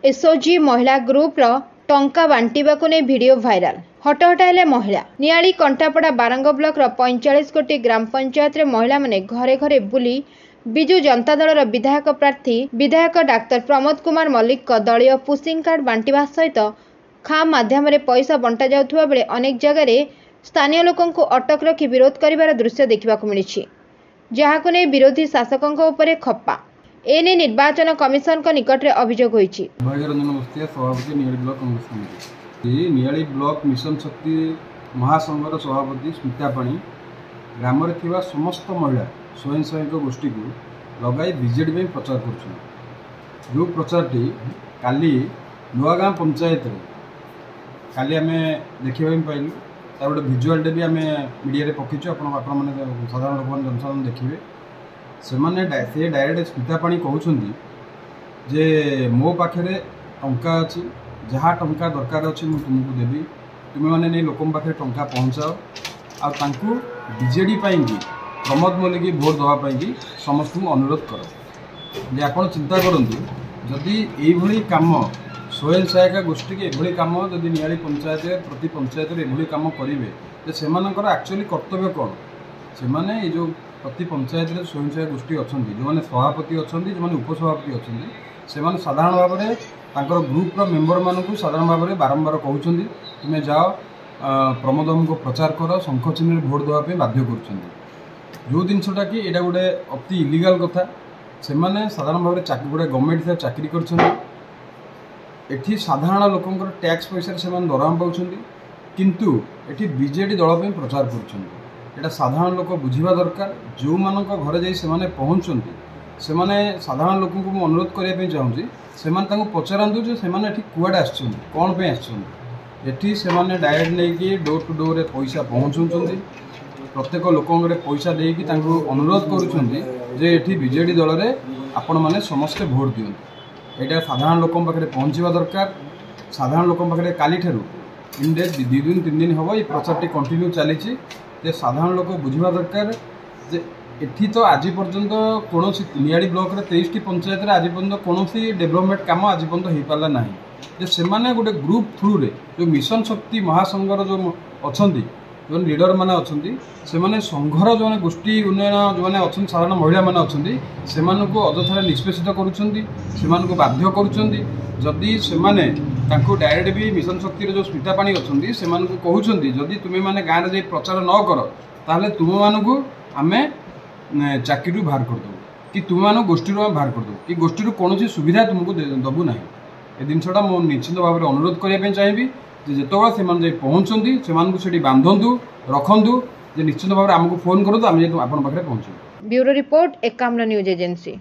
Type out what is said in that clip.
SOG महिला group रो टंका बांटिबाकु ने वीडियो भाइराल। हटहटाइले महिला नियाली कंठापड़ा बारंग ब्लॉक रो 45 कोटी ग्राम पंचायत रे महिला माने घरे घरे बुली बिजु जनता दल रो विधायक प्रार्थी विधायक डाक्टर प्रमोद कुमार मल्लिक को दलीय पुशिंग कार्ड बांटिबा सहित खाम माध्यम रे पैसा बंटा जाउथुबा बेले अनेक जगह रे स्थानीय लोकन को अटक रखी विरोध करिवार दृश्य देखिबाकु मिलिछि, जहाकु ने विरोधी शासकन को ऊपर खप्पा एने निर्वाचन कमिशन को निकट रे अभियोग होईछि। सभापति Niali block Congress committee Niali block mission शक्ति महासंघर सभापति स्मिता पाणी ग्राम रे थिबा समस्त महिला स्वयं सहायक गोष्ठी को लगाई बीजेडी में प्रचार कर जो प्रचारटी काली नुआगाँ पंचायत काली आम देखा पाइलु तार गोटे भिजुआलटे भी आम मीडिया रे पकिचु आपण साधारण लोक जनसाधारण देखिए से डायरेक्ट स्मिता पाणी कहउछंदी जे मो पाखे टंका अच्छी जहाँ टंका दरकार अच्छी मुझे तुमको देवी तुम्हें मैंने नहीं लोक पाखे टंका पहुँचाओ आउ बीजेडी प्रमोद मल्लिक भोट देवाई समस्त अनुरोध कर जे आप चिंता करूँ जदि ये काम स्वयं सहायक गोष्ठी के ये कम जदि नियाली पंचायत प्रति पंचायत ये कम करेंगे तो से एक्चुअली कर्तव्य कौन से माने ये जो प्रति पंचायत स्वयं सहायक गोष्ठी अच्छा जो मैंने सभापति अच्छा जो मैंने उपसभापति अच्छा से साधारण भाव में ग्रुप्र मेम्बर मानक साधारण भाव में बारंबार कहते तुम्हें जाओ प्रमोद को प्रचार कर शंख चिन्ह भोट देवाई बाध्य कर जो जिनसा कि यहाँ गोटे अति इलिगाल कथा से साधारण भाव में गोटे गवर्नमेंट चाकरी कर साधारण लोकंर टैक्स पैसा से दरमा पाँच किंतु एठी बीजेडी दल पर प्रचार कर साधारण लोक बुझा दरकार जो मान घरे जाने पहुँचती से साधारण लोक अनुरोध करने चाहूँगी से पचारतु जो से कुआडे आसुँच कौन पे आसुँच से डायरेक्ट नहीं डोर टू डोर पैसा पहुँचाऊँ प्रत्येक लोक पैसा देकी अनुरोध करुँचे बीजेडी दल में आपण मैंने समस्ते भोट दियंतु यहाँ साधारण लोक पाखे पहुँचवा दरकार साधारण लोक पाखे काली इनडेट 2 दिन 3 दिन हम ये प्रचार कंटिन्यू चली साधारण लोक बुझा दरकार जे एठी तो आज पर्यंत कौन नियाली ब्लॉक रे 23 पंचायत आज पर्यंत कौन डेवलपमेंट काम आज पर्यंत हो पारा ना से गोटे ग्रुप थ्रू रे जो मिशन शक्ति महासंघर जो अच्छा जो लीडर मैंने अच्छा से संघर जो गोष्ठी उन्नयन जो मैंने अच्छा साधारण महिला मैंने अच्छा से अजथा निष्पेषित कर बाध्य करदी से डायरेक्ट भी मिशन शक्ति जो स्मिता पाणी अच्छा से कहते जदि तुम्हें मैंने गाँव में प्रचार न कर ताहले तुम मानू आम चाकरी बाहर करदेव कि तुम मान गोष्ठी बाहर करदेव कि गोष्ठी कौन सुविधा तुमको दबू ना ए जिनसा मुझे निश्चित भाव में अनुरोध करने चाहिए जिते से पहुँचती से बांधतु रखु निश्चित भाव में आमको फोन करूँ आम आप पहुँचू। Bureau report Ekamra news agency.